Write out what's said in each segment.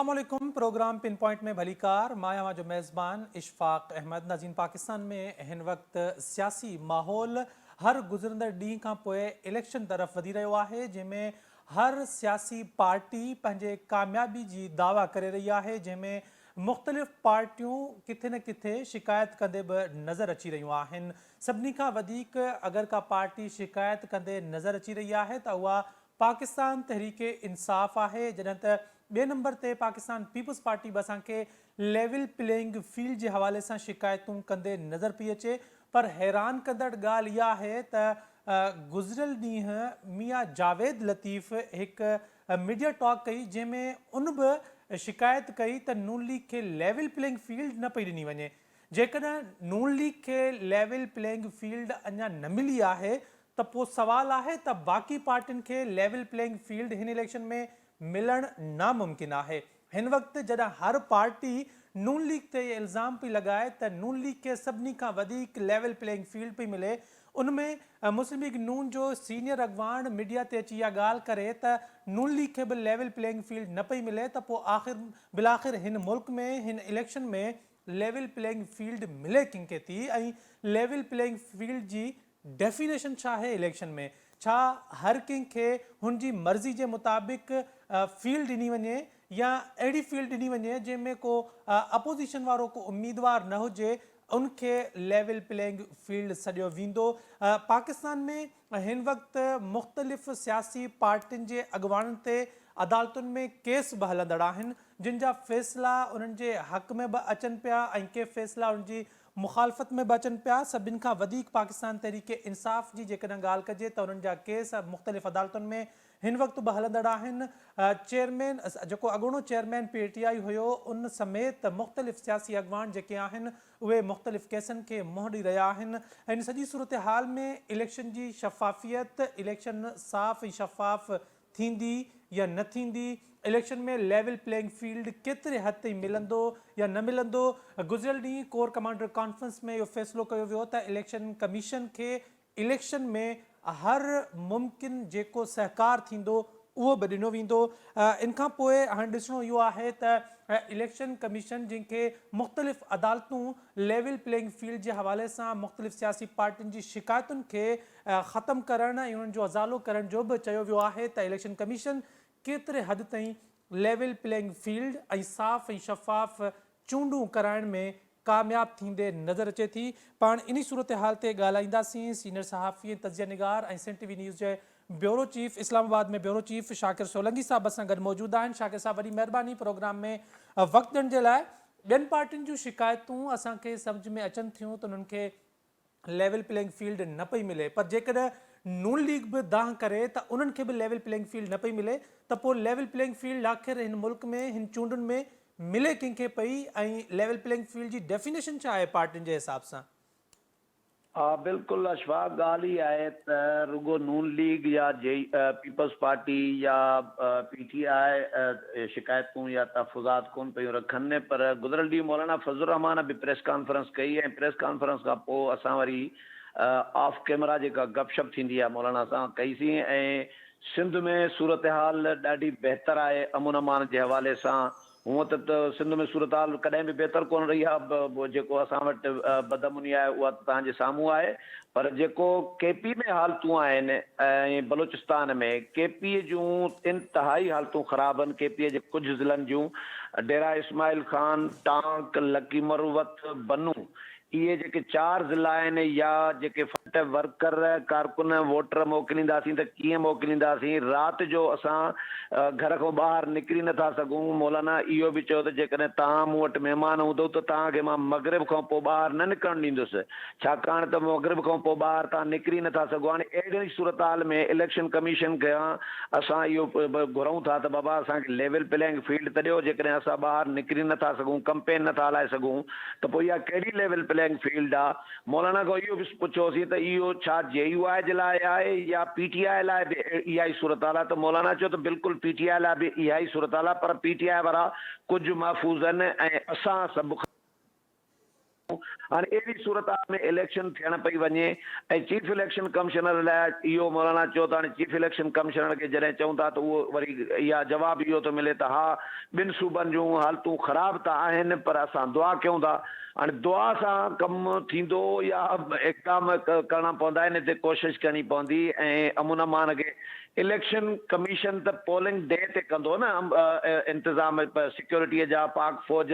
अस्सलाम वालेकुम। Programme pin point में भलीकार माया जो मेज़बान इशफाक अहमद। नाज़रीन, पाकिस्तान में हिन वक्त सियासी माहौल हर गुज़रंदड़ ॾींहं खां पोइ इलेक्शन तरफ़ वधी रहियो आहे, जंहिंमें हर सियासी पार्टी पंहिंजे कामयाबी जी दावा करे रही आहे, जंहिंमें मुख़्तलिफ़ पार्टियूं किथे न किथे शिकायत कंदे बि नज़र अची रहियूं आहिनि। सभिनी खां वधीक अगरि का पार्टी शिकायत कंदे नज़र अची रही आहे त उहा पाकिस्तान तहरीक इंसाफ़ आहे, जॾहिं त ॿिए नंबर ते पाकिस्तान पीपल्स पार्टी बि असांखे लेवल प्लेइंग फील्ड जे हवाले सां शिकायतूं कंदे नज़र पई अचे। पर हैरान कंदड़ ॻाल्हि इहा आहे त गुज़िरियल ॾींहुं मियां जावेद लतीफ़ हिकु मीडिया टॉक कई, जंहिंमें उन बि शिकायत कई त नून लीग खे लेवल प्लेइंग फील्ड न पई ॾिनी वञे। जेकॾहिं नून लीग खे लेवल प्लेइंग फील्ड अञा न मिली आहे त पोइ सुवाल आहे त बाक़ी पार्टियुनि खे लेवल प्लेइंग फील्ड हिन इलेक्शन में मिलण नामुमकिन आहे। हिन वक्त जॾहिं हर पार्टी नून लीग ते इल्ज़ाम पई लगाए त नून लीग के सभिनी खां वधीक लेवल प्लेइंग फील्ड पई मिले, उनमें मुस्लिम लीग नून जो सीनियर अॻवान मीडिया ते अची इहा ॻाल्हि करे त नून लीग खे बि लेवल प्लेइंग फील्ड न पई मिले, त पोइ बिलाख़िर हिन मुल्क में हिन इलेक्शन में लेवल प्लेइंग फील्ड मिले कंहिंखे थी, ऐं लेवल प्लेइंग फील्ड जी डेफिनेशन छा आहे इलेक्शन में? छा हर कंहिंखे हुनजी मर्ज़ी जे मुताबिक़ फील्ड ॾिनी वञे, या अहिड़ी फील्ड ॾिनी वञे जंहिंमें को अपोज़िशन वारो को उम्मीदवार न हुजे, उनखे लेवल प्लेइंग फील्ड सॼो वेंदो? पाकिस्तान में हिन वक़्तु मुख़्तलिफ़ सियासी पार्टियुनि जे अॻवाननि ते अदालतुनि में केस बि हलंदड़ आहिनि, जिन जा फ़ैसिला उन्हनि जे हक़ में बि अचनि पिया ऐं के फ़ैसिला उन्हनि जी मुखालफ़त में बि अचनि पिया। सभिनि खां वधीक पाकिस्तान तहरीक इंसाफ़ जी जेकॾहिं ॻाल्हि कजे त उन्हनि जा केस मुख़्तलिफ़ अदालतुनि में हिन वक़्तु बि हलंदड़ आहिनि। चेयरमैन जेको अॻूणो चेयरमैन PTI हुयो, उन समेत मुख़्तलिफ़ सियासी अॻवान जेके आहिनि उहे मुख़्तलिफ़ केसनि खे मुंहुं ॾेई रहिया आहिनि। ऐं सॼी सूरत हाल में इलेक्शन जी शफ़ाफ़ियत, इलेक्शन साफ़ ऐं शफ़ाफ़ थींदी या न थींदी, इलेक्शन में लेवल प्लेइंग फील्ड केतिरे हद ताईं मिलंदो या न मिलंदो? गुज़िरियल ॾींहुं कोर कमांडर कॉन्फ्रेंस में इहो फ़ैसिलो कयो वियो त इलेक्शन कमीशन खे इलेक्शन में हर मुमकिन जेको सहकार थींदो उहो बि ॾिनो वेंदो। इन खां पोइ हाणे ॾिसणो इहो आहे त इलेक्शन कमीशन जंहिंखे मुख़्तलिफ़ अदालतूं लेवल प्लेइंग फील्ड जे हवाले सां मुख़्तलिफ़ सियासी पार्टियुनि जी शिकायतुनि खे ख़तमु करण ऐं उन्हनि जो अज़ालो करण जो बि चयो वियो आहे त इलेक्शन कमीशन केतिरे हद ताईं लेवल प्लेइंग फील्ड ऐं साफ़ ऐं शफ़ाफ़ चूंडूं कराइण में कामयाब थींदे नज़र अचे थी। पाण इन सूरत हाल ते ॻाल्हाईंदासीं सीनियर सहाफ़ी, तज़िया निगार ऐं Sin TV न्यूज़ जे ब्यूरो चीफ, इस्लामाबाद में ब्यूरो चीफ शाकिर सोलंकी साहब असां गॾु मौजूद आहिनि। शाकिर साहब, वॾी महिरबानी प्रोग्राम में वक़्तु ॾियण जे लाइ। ॿियनि पार्टियुनि जूं शिकायतूं असांखे सम्झ में अचनि थियूं त उन्हनि खे लेवल प्लेइंग फील्ड न पई मिले, पर जेकॾहिं नून लीग बि दांह करे त उन्हनि खे बि लेवल प्लेइंग फील्ड न पई मिले, त पोइ लेवल प्लेइंग फील्ड आख़िर हिन मुल्क में हिन चूंडुनि में मिले कंहिंखे पई, ऐं लेवल प्लेइंग फील्ड जी डेफिनेशन छा आहे पार्टियुनि जे हिसाब सां? हाँ बिल्कुल अशफाक, ॻाल्हि ही आहे त रुगो नून लीग या पीपल्स पार्टी या PTI शिकायतूं या तहफ़ुज़ात कोन पियूं रखनि, पर गुज़िरियल ॾींहुं मौलाना फज़लुर रहमान बि प्रेस कॉन्फ्रेंस कई, ऐं प्रेस कॉन्फ्रेंस खां पोइ असां वरी ऑफ कैमरा जेका गपशप थींदी आहे मौलाना सां कईसीं। ऐं सिंध में सूरत हाल ॾाढी बहितर आहे अमन अमान जे हवाले सां। हूअं त सिंध में सूरत हाल कॾहिं बि बहितर कोन रही आहे, जेको असां वटि बदअमनी आहे उहा तव्हांजे साम्हूं आहे। पर जेको KP में हालतूं आहिनि ऐं बलूचिस्तान में KP जूं इंतिहाई हालतूं ख़राबु आहिनि। KP जे कुझु ज़िलनि जूं डेरा इस्माइल खान, टांक, लकी मरुवत, बनू, इहे जेके 4 ज़िला आहिनि, या जेके फट वर्कर कारकुन वोटर मोकिलींदासीं त कीअं मोकिलींदासीं? राति जो असां घर खां ॿाहिरि निकिरी नथा सघूं। मौलाना इहो बि चयो त जेकॾहिं तव्हां मूं वटि महिमान हूंदो त तव्हांखे मां मग़रिब खां पोइ ॿाहिरि न निकिरणु ॾींदुसि, छाकाणि त मग़रिब खां पोइ ॿाहिरि तव्हां निकिरी नथा सघो। हाणे अहिड़ी सूरत हाल में इलेक्शन कमीशन खां असां इहो घुरूं था त बाबा असांखे लेवल प्लेइंग फील्ड त ॾियो। जेकॾहिं असां ॿाहिरि निकिरी नथा सघूं, कंपेन नथा हलाए सघूं, त पोइ इहा कहिड़ी लेवल प्लेइंग फील्ड आहे? मौलाना खां इहो बि पुछियोसीं त इहो छा JUI जे लाइ आहे या PTI लाइ बि इहा ई सूरत हाल आहे? त मौलाना चयो त बिल्कुलु PTI लाइ बि इहा ई सूरत हाल आहे, पर PTI वारा कुझु महफ़ूज़ आहिनि ऐं असां सभु हाणे अहिड़ी सूरत में इलेक्शन थियण पई वञे ऐं चीफ इलेक्शन कमिश्नर लाइ इहो मौलाना चयो त हाणे चीफ इलेक्शन कमिश्नर खे जॾहिं चऊं था त उहो वरी इहा जवाबु इहो थो मिले त हा ॿिनि सूबनि जूं हालतूं ख़राब त आहिनि पर असां दुआ कयूं था। हाणे दुआ सां कमु थींदो या इक़दाम करणा पवंदा आहिनि, हिते कोशिशि करणी पवंदी। ऐं अमुन अमान खे इलेक्शन कमीशन त पोलिंग डे ते कंदो न इंतिज़ाम सिक्योरिटीअ जा, पाक फ़ौज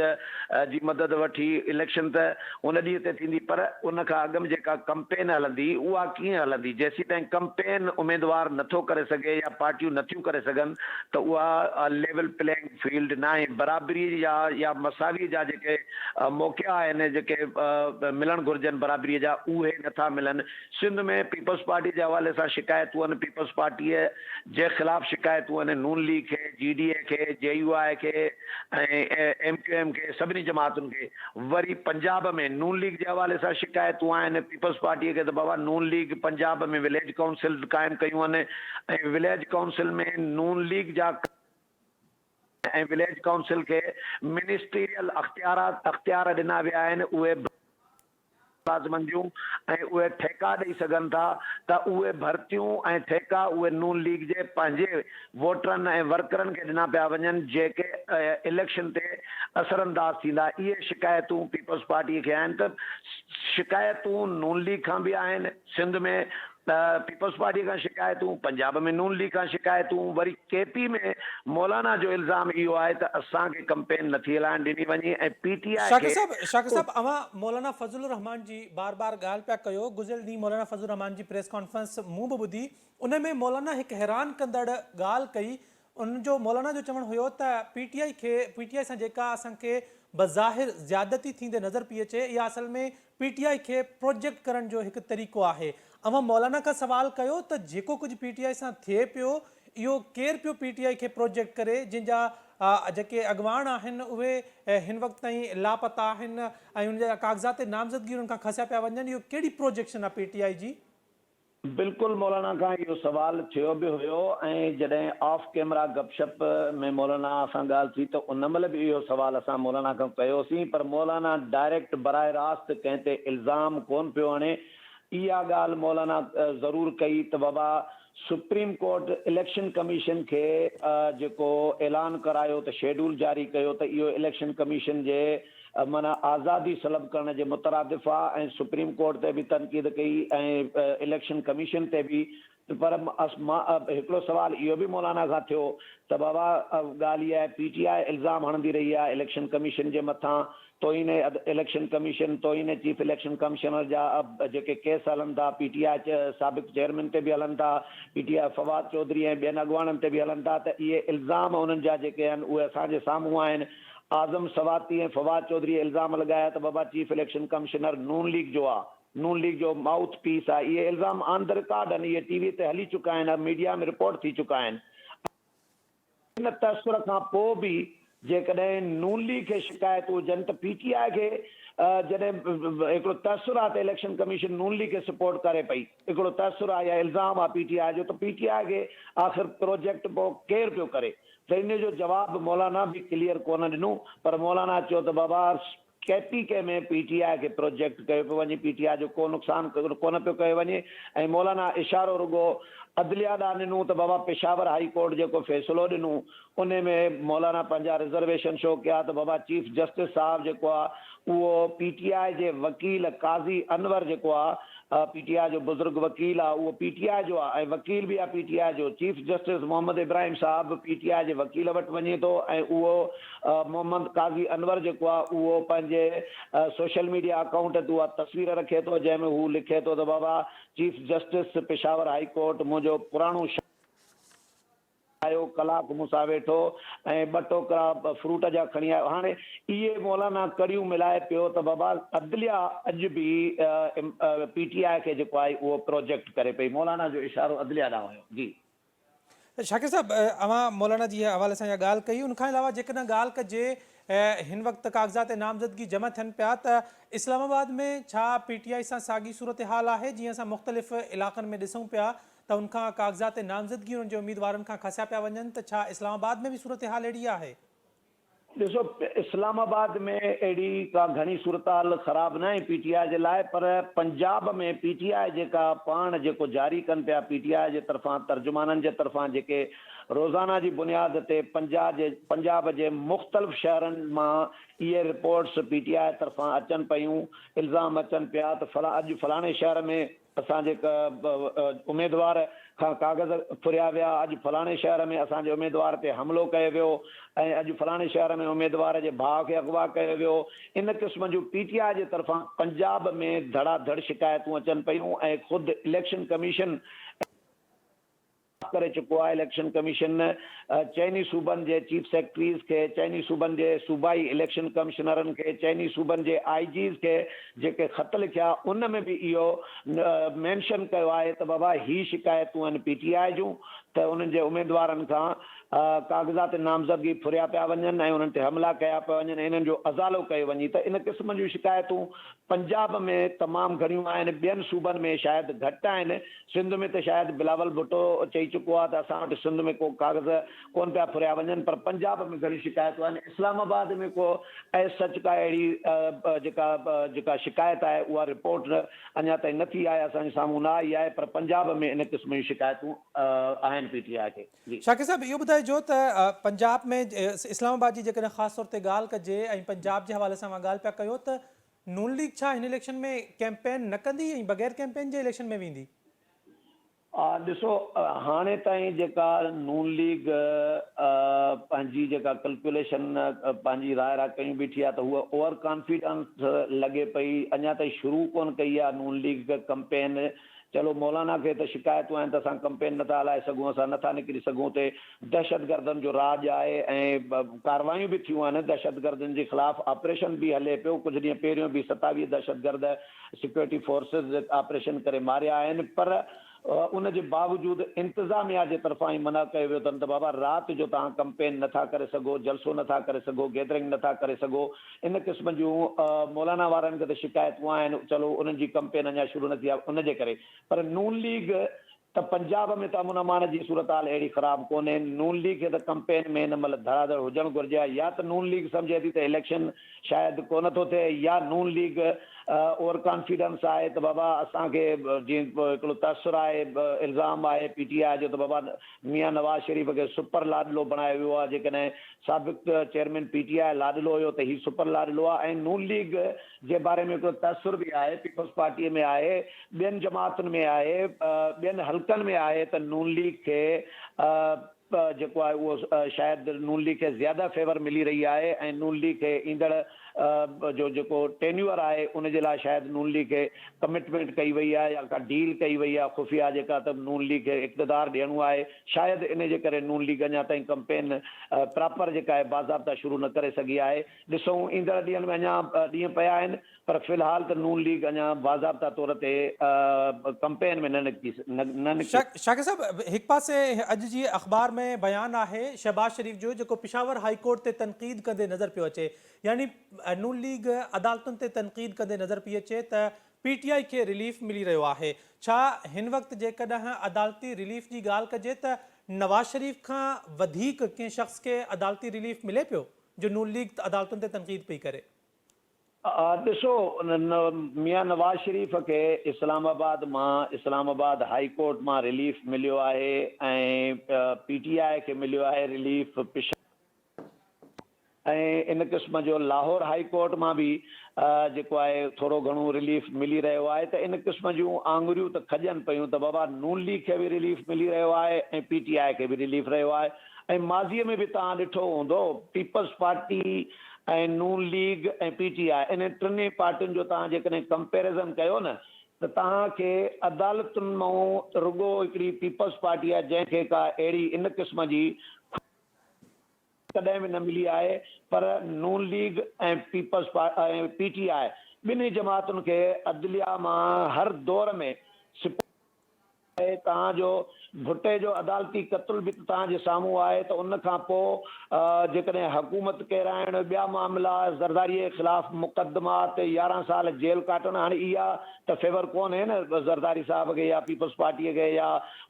जी मदद वठी इलेक्शन त उन ॾींहं ते थींदी, पर उन खां अॻु में जेका कंपेन हलंदी उहा कीअं हलंदी? जेसीं ताईं कंपेन उमेदवार नथो करे सघे या पार्टियूं नथियूं करे सघनि त उहा लेवल प्लेइंग फील्ड न आहे। बराबरी या मसावी जा जेके मौक़िया आहिनि, जेके मिलणु घुरिजनि बराबरीअ जा, उहे नथा मिलनि। सिंध में पीपल्स पार्टी जे हवाले सां शिकायतूं आहिनि, पीपल्स पार्टीअ जे ख़िलाफ़ शिकायतूं आहिनि, नून लीग खे, GDA खे, JUI खे ऐं MQM खे, सभिनी जमातुनि खे। वरी पंजाब में नून लीग जे हवाले सां शिकायतूं आहिनि पीपल्स पार्टीअ खे त बाबा नून लीग पंजाब में विलेज काउंसिल क़ाइमु कयूं आहिनि ऐं विलेज काउंसिल में नून लीग जा ऐं विलेज काउंसिल खे मिनिस्ट्रियल अख़्तियार ॾिना विया आहिनि, उहे मुलाज़िमनि जूं, ऐं उहे ठेका ॾेई सघनि था त उहे भर्तियूं ऐं ठेका उहे नून लीग जे पंहिंजे वोटरनि ऐं वर्करनि खे ॾिना पिया वञनि जेके इलेक्शन ते असरअंदाज़ थींदा। इहे शिकायतूं पीपल्स पार्टीअ खे आहिनि। त शिकायतूं नून लीग खां बि आहिनि, सिंध में पीपल्स पार्टी खां शिकायतूं, पंजाब में नून लीग खां शिकायतूं। वरी KP में मौलाना जो इल्ज़ाम इहो आहे त असांखे कंपेन नथी हलाइण ॾिनी वञे ऐं PTI खे। शाकिर साहब अवां मौलाना फज़लुर रहमान जी बार बार ॻाल्हि पिया कयो। गुज़िरियल ॾींहुं मौलाना फज़लुर रहमान जी प्रेस कॉन्फ्रेंस मूं बि ॿुधी, उन में मौलाना हिकु हैरान कंदड़ ॻाल्हि कई। उनजो मौलाना जो चवणु हुयो त PTI सां जेका असांखे बज़ाहिर ज़्यादती थींदे नज़र पई अचे, इहा असल में PTI खे प्रोजेक्ट करण जो हिकु तरीक़ो आहे। अवां मौलाना खां सवाल कयो त जेको कुझु PTI सां थिए पियो, इहो केरु पियो PTI खे प्रोजेक्ट करे, जंहिंजा जेके अॻवान आहिनि उहे हिन वक़्त ताईं लापता आहिनि ऐं उनजा काग़ज़ात नामज़दगी उन्हनि खां खसिया पिया वञनि? इहो कहिड़ी प्रोजेक्शन आहे PTI जी? बिल्कुलु मौलाना खां इहो सुवाल थियो बि हुयो ऐं जॾहिं ऑफ कैमरा गपशप में मौलाना सां ॻाल्हि थी त उन महिल बि इहो सुवाल असां मौलाना खां कयोसीं, पर मौलाना डायरेक्ट बराए रास्त कंहिं ते इल्ज़ाम कोन पियो हणे। इहा ॻाल्हि मौलाना ज़रूरु कई त बाबा सुप्रीम कोर्ट इलेक्शन कमीशन खे जेको ऐलान करायो त शेड्यूल जारी कयो त इहो इलेक्शन कमीशन जे माना आज़ादी सलब करण जे मुतरादिफ़ आहे, ऐं सुप्रीम कोर्ट ते बि तनक़ीद कई ऐं इलेक्शन कमीशन ते बि। पर मां हिकिड़ो सुवाल इहो बि मौलाना खां थियो त बाबा ॻाल्हि इहा आहे PTI इल्ज़ाम हणंदी रही आहे इलेक्शन कमीशन जे मथां, तोहीने इलेक्शन कमीशन, तोहीने चीफ इलेक्शन कमिश्नर जा जेके केस हलनि था PTI साबिक़ चेयरमैन ते बि हलनि था, PTI फवाद चौधरी ऐं ॿियनि अॻवाननि ते बि हलनि था। त इहे इल्ज़ाम उन्हनि जा जेके आहिनि उहे असांजे साम्हूं आहिनि। आज़म सवाती ऐं फवाद चौधरी इल्ज़ाम लॻाया त बाबा चीफ इलेक्शन कमिश्नर नून लीग जो आहे, नून लीग जो माउथ पीस आहे। इहे इल्ज़ाम ऑन द रिकॉर्ड आहिनि, इहे TV ते हली चुका आहिनि, मीडिया में रिपोर्ट थी चुका आहिनि। इन तसुर खां पोइ बि जेकॾहिं नून लीग खे शिकायत हुजनि त PTI खे जॾहिं हिकिड़ो तसुर आहे त इलेक्शन कमीशन नून लीग खे सपोर्ट करे पई, हिकिड़ो तसुर आहे या इल्ज़ाम आहे PTI जो, त PTI खे आख़िर प्रोजेक्ट पोइ केरु पियो करे? त इन जो जवाबु मौलाना बि क्लियर कोन ॾिनो, पर मौलाना चयो त बाबा KPK में PTI खे प्रोजेक्ट कयो पियो वञे, PTI जो को नुक़सानु कोन पियो कयो वञे। ऐं मौलाना इशारो रुगो अदलिया ॾांहुं ॾिनो त बाबा पेशावर हाई कोर्ट जेको फ़ैसिलो ॾिनो उन में मौलाना पंहिंजा रिज़र्वेशन शो कया त बाबा चीफ जस्टिस साहिबु जेको आहे उहो PTI जे वकील काज़ी अनवर जेको आहे PTI जो बुज़ुर्ग वकील आहे, उहो PTI जो आहे ऐं वकील बि आहे PTI जो। चीफ जस्टिस मोहम्मद इब्राहिम साहिबु PTI जे वकील वटि वञे थो ऐं उहो मोहम्मद काज़ी अनवर जेको आहे उहो पंहिंजे सोशल मीडिया अकाउंट ते उहा तस्वीर रखे थो जंहिंमें हू लिखे थो त बाबा chief justice Peshawar high court मुंहिंजो पुराणो आयो, कलाक मूंसां वेठो ऐं 2 टोकरा फ्रूट जा खणी आयो। हाणे इहे मौलाना कड़ियूं मिलाए पियो त बाबा अदलिया अॼु बि PTI खे जेको आहे उहो प्रोजेक्ट करे पई। मौलाना जो इशारो अदलिया ॾांहुं हुयो। जी शाकिर साहब, अवां मौलाना जी हवाले सां इहा ॻाल्हि कई। उनखां अलावा जेकॾहिं ॻाल्हि कजे हिन वक़्तु काग़ज़ात नामज़दगी जमा थियनि पिया त इस्लामाबाद में छा PTI सां साॻी सूरत हाल आहे जीअं असां मुख़्तलिफ़ इलाक़नि में ॾिसूं पिया त उनखां काग़ज़ात नामज़दगी उन्हनि जे उम्मीदवारनि खां खसिया पिया वञनि? त छा इस्लामाबाद में बि सूरत हाल अहिड़ी आहे? ॾिसो इस्लामाबाद में अहिड़ी का घणी सूरताल ख़राबु न आहे पीटीआई जे लाइ, पर पंजाब में पीटीआई जेका पाण जेको जारी कनि पिया पीटीआई जे तरफ़ां तर्जुमाननि जे तरफ़ां जेके रोज़ाना जी बुनियाद ते पंजाब जे मुख़्तलिफ़ शहरनि मां इहे रिपोर्ट्स पीटीआई तरफ़ां अचनि पियूं, इल्ज़ाम अचनि पिया त अॼु फलाणे शहर में असांजे उमेदवार खां कागज़ फुरिया विया, अॼु फलाणे शहर में असांजे उमेदवार ते हमिलो कयो वियो, ऐं अॼु फलाणे शहर में उमेदवार जे भाउ खे अगवा कयो वियो। इन क़िस्म जूं पीटीआई जे तरफ़ां पंजाब में धड़ाधड़ शिकायतूं अचनि पियूं, ऐं ख़ुदि इलेक्शन कमीशन करे चुको आहे। इलेक्शन कमीशन चइनी सूबनि जे चीफ सेक्रेटरीज़ खे, चइनी सूबनि जे सूबाई इलेक्शन कमिश्नरनि खे, चइनी सूबनि जे आईजीज़ खे जेके ख़त लिखिया उन में बि इहो मेंशन कयो आहे त बाबा ही शिकायतूं आहिनि पीटीआई जूं त उन्हनि जे उमेदवारनि खां कागज़ात नामज़दगी फुरिया पिया वञनि ऐं उन्हनि ते हमला कया पिया वञनि, इन्हनि जो अज़ालो कयो वञे। त इन क़िस्म जूं शिकायतूं पंजाब में तमामु घणियूं आहिनि, ॿियनि सूबनि में शायदि घटि आहिनि। सिंध में त शायदि बिलावल भुट्टो चई चुको आहे त असां वटि सिंध में को कागज़ कोन पिया फुरिया वञनि, पर पंजाब में घणी शिकायतूं आहिनि। इस्लामाबाद में को सच का अहिड़ी जेका शिकायत आहे उहा रिपोर्ट अञा ताईं नथी आहे, असांजे साम्हूं न आई आहे, पर पंजाब में इन क़िस्म जूं शिकायतूं आहिनि पीटीआई खे। जी शाकिर साहब, इहो ॿुधाइजो त पंजाब में इस्लामाबाद जी जेकॾहिं ख़ासि तौर ते ॻाल्हि कजे ऐं पंजाब जे हवाले सां मां ॻाल्हि पिया कयो त नून लीग छा हिन इलेक्शन में कैंपेन न कंदी ऐं बग़ैर कैंपेन जे इलेक्शन में वेंदी? ॾिसो हाणे ताईं जेका नून लीग पंहिंजी जेका कैलकुलेशन पंहिंजी राय कयूं बीठी आहे त उहा ओवर कॉन्फिडेंस लॻे पई। अञा ताईं शुरू कोन कई आहे नून लीग कंपेन। चलो मौलाना खे त शिकायतूं आहिनि त असां कंपेन नथा हलाए सघूं, असां नथा निकिरी सघूं, ते दहशतगर्दनि जो राज आहे ऐं कारवायूं बि थियूं आहिनि दहशतगर्दनि जे ख़िलाफ़, ऑपरेशन बि हले पियो। कुझु ॾींहं पहिरियों बि 27 दहशतगर्द सिक्योरिटी फोर्सिस ऑपरेशन करे मारिया आहिनि, पर उनजे बावजूदि इंतिज़ामिया जे तरफ़ां ई मना कयो वियो अथनि त बाबा राति जो तव्हां कंपेन नथा करे सघो, जलसो नथा करे सघो, गैदरिंग नथा करे सघो। इन क़िस्म जूं मौलाना वारनि खे त शिकायतूं आहिनि, चलो उन्हनि जी कंपेन अञा शुरू न थी आहे उनजे करे। पर नून लीग त पंजाब में त अमन अमान जी सूरत हाल अहिड़ी ख़राबु कोन्हे। नून लीग खे त कंपेन में हिन महिल धड़ाधड़ हुजणु घुरिजे। या त नून लीग सम्झे थी त इलेक्शन शायदि कोन थो थिए, या नून लीग ओवर कॉन्फिडेंस आहे त बाबा असांखे जीअं हिकिड़ो तसुरु आहे, इल्ज़ाम आहे पीटीआई जो त बाबा मियां नवाज़ शरीफ़ खे सुपर लाडलो बणायो वियो आहे। जेकॾहिं साबिक़ चेयरमैन पीटीआई लाडलो हुयो त हीउ सुपर लाडलो आहे। ऐं नून लीग जे बारे में हिकिड़ो तसुरु बि आहे, पीपल्स पार्टीअ में आहे, ॿियनि जमातुनि में आहे, ॿियनि हल्कनि में आहे त नून लीग खे जेको आहे उहो शायदि नून लीग खे ज़्यादा फेवर मिली रही आहे, ऐं नून लीग खे ईंदड़ जो जेको टेन्यूअर आहे उनजे लाइ शायदि नून लीग खे कमिटमेंट कई वई आहे या का डील कई वई आहे खुफ़िया, जेका त नून लीग खे इक़्तिदार ॾियणो आहे। शायदि इन जे करे नून लीग अञा ताईं कंपेन प्रॉपर जेका आहे बाज़ाब्ता शुरू न करे सघी आहे। ॾिसूं ईंदड़ ॾींहंनि में अञा ॾींहं पिया आहिनि, पर फ़िलहाल त नून लीग अञा बाज़ाब्ता तौर ते कंपेन में न निकिती। शाकिर साहब, हिकु पासे अॼु जी अख़बार में बयानु आहे शहबाज शरीफ़ जो, जेको पिशावर हाई कोर्ट ते तनक़ीद कंदे नज़र पियो अचे। यानी नून लीग अदालतुनि ते तनक़ीद कंदे नज़र पई अचे त पीटीआई खे रिलीफ मिली रहियो आहे। छा हिन वक़्तु जेकॾहिं अदालती रिलीफ जी ॻाल्हि कजे त नवाज़ शरीफ़ खां वधीक कंहिं शख़्स खे अदालती रिलीफ मिले पियो जो नून लीग अदालतुनि ते तनक़ीद पई करे? ॾिसो मियां नवाज़ शरीफ़ खे इस्लामाबाद हाई कोर्ट मां रिलीफ मिलियो आहे, ऐं पीटीआई खे मिलियो आहे रिलीफ ऐं इन क़िस्म जो लाहौर हाई कोर्ट मां बि जेको आहे थोरो घणो रिलीफ मिली रहियो आहे। त इन क़िस्म जूं आङुरियूं त खॼनि पियूं त बाबा नून लीग खे बि रिलीफ मिली रहियो आहे ऐं पीटीआई खे बि रिलीफ रहियो आहे। ऐं माज़ीअ में बि तव्हां ॾिठो हूंदो, पीपल्स पार्टी ऐं नून लीग ऐं पीटीआई इन टिनी पार्टियुनि जो तव्हां जेकॾहिं कंपेरिज़न कयो न त तव्हांखे अदालतुनि मां रुॻो हिकिड़ी पीपल्स पार्टी आहे जंहिंखे का अहिड़ी इन क़िस्म जी कॾहिं बि न मिली आहे, पर नून लीग ऐं पीटीआई ॿिन्ही जमातुनि खे अदलिया मां हर दौर में तव्हांजो भुट्टे जो अदालती क़त्ल बि तव्हांजे साम्हूं आहे त उन खां पोइ जेकॾहिं हुकूमत किराइण ॿिया मामला ज़रदारीअ जे ख़िलाफ़ मुक़दमात 11 साल जेल काटण हाणे इहा त फेवर कोन्हे न ज़रदारी साहिब खे या पीपल्स पार्टीअ खे या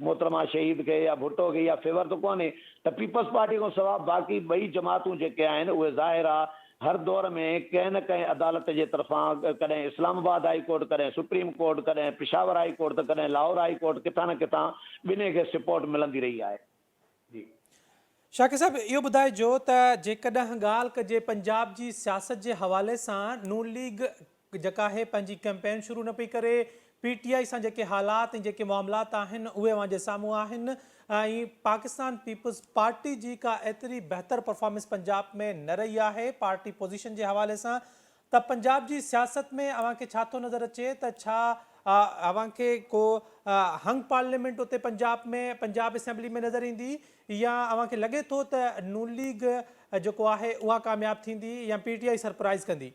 मोहतरमा शहीद खे या भुट्टो खे इहा फेवर त कोन्हे त पीपल्स पार्टी खां सवाइ बाक़ी ॿई जमातूं जेके आहिनि उहे ज़ाहिर आहे हर दौर में कंहिं न कंहिं अदालत जे तरफ़ां कॾहिं इस्लामाबाद हाई कोर्ट कॾहिं सुप्रीम कोर्ट कॾहिं पिशावर हाई कोर्ट त कॾहिं लाहौर हाई कोर्ट किथां न किथां ॿिन्ही खे सपोर्ट मिलंदी रही आहे जी शाकिर साहब इहो ॿुधाइजो त जेकॾहिं ॻाल्हि कजे पंजाब जी सियासत जे हवाले सां नून लीग जेका आहे पंहिंजी कैंपेन शुरू न पई करे PTI सां जेके हालात ऐं जेके मामलात आहिनि उहे अव्हां जे साम्हूं आहिनि ऐं पाकिस्तान पीपल्स पार्टी जी का एतिरी बहितर परफॉर्मेंस पंजाब में न रही आहे पार्टी पोज़ीशन जे हवाले सां त पंजाब जी सियासत में अव्हां खे छा थो नज़र अचे त छा अव्हां खे को हंग पार्लियामेंट उते पंजाब में पंजाब असेंबली में नज़र ईंदी या अव्हां खे लॻे थो त नून लीग जेको आहे उहा कामयाबु थींदी या PTI सरप्राइज़ कंदी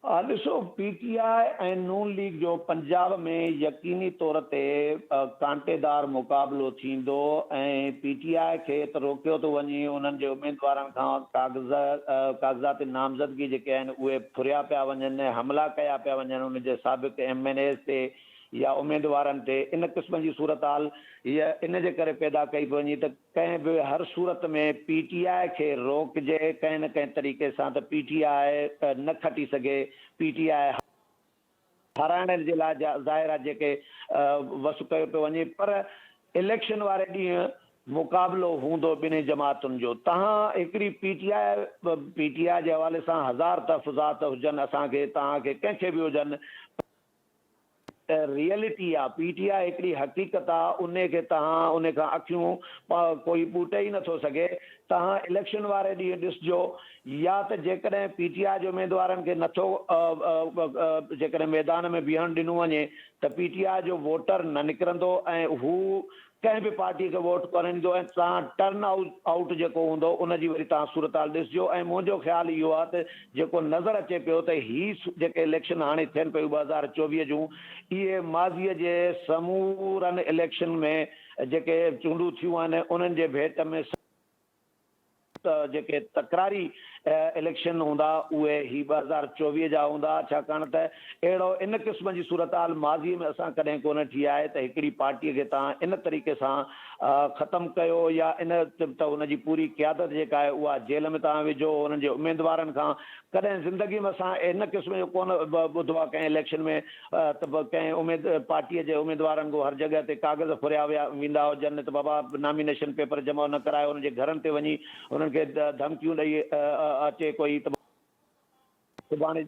ॾिसो PTI ऐं नून लीग जो पंजाब में यकीनी तौर ते कांटेदार मुक़ाबिलो थींदो ऐं PTI खे त रोकियो थो वञे उन्हनि जे उमेदवारनि खां काग़ज़ात नामज़दगी जेके आहिनि उहे फुरिया पिया वञनि हमला कया पिया वञनि उन जे साबिक़ MNAs ते या उमेदवारनि ते इन क़िस्म जी सूरत हाल हीअ इन जे करे पैदा कई पई वञे त कंहिं बि हर सूरत में PTI खे रोकजे कंहिं न कंहिं तरीक़े सां त PTI न खटी सघे PTI हाराइण जे लाइ ज़ाहिर आहे जेके वसु कयो पियो वञे पर इलेक्शन वारे ॾींहुं मुक़ाबिलो हूंदो ॿिन्ही जमातुनि जो तव्हां हिकिड़ी PTI जे हवाले सां हज़ार तफ़ज़ात हुजनि असांखे तव्हांखे कंहिंखे बि हुजनि रियलिटी आहे PTI हिकिड़ी हक़ीक़त आहे उन खे तव्हां उन खां अखियूं कोई ॿूटे ई नथो सघे तव्हां इलेक्शन वारे ॾींहुं ॾिसजो या त जेकॾहिं PTI जे उमेदवारनि खे नथो जेकॾहिं मैदान में बीहण ॾिनो वञे त PTI जो वोटर न निकिरंदो ऐं हू कंहिं बि पार्टी खे वोट कोन ॾींदो ऐं तव्हां टर्न आउट जेको हूंदो उनजी वरी तव्हां सूरत हाल ॾिसजो ऐं मुंहिंजो ख़्यालु इहो आहे त जेको नज़र अचे पियो त ही जेके इलेक्शन हाणे थियनि पियूं 2024 जूं इहे माज़ीअ जे समूरनि इलेक्शन में जेके चूंडूं थियूं आहिनि उन्हनि जे भेट में जेके तकरारी इलेक्शन हूंदा उहे ही 2024 जा हूंदा छाकाणि त अहिड़ो इन क़िस्म जी सूरत हाल माज़ीअ में असां कॾहिं कोन थी आहे त हिकिड़ी पार्टीअ खे तव्हां इन तरीक़े सां ख़तमु कयो या इन त उनजी पूरी क़यादत जेका आहे उहा जेल में तव्हां विझो उन्हनि जे उमेदवारनि खां कॾहिं ज़िंदगी में असां इन क़िस्म जो कोन ॿुधो आहे कंहिं इलेक्शन में त कंहिं पार्टीअ जे उमेदवारनि खां हर जॻह ते काग़ज़ फुरिया वेंदा हुजनि त बाबा नॉमिनेशन पेपर जमा न करायो हुनजे घरनि ते वञी हुननि खे धमकियूं ॾेई अचे कोई त सुभाणे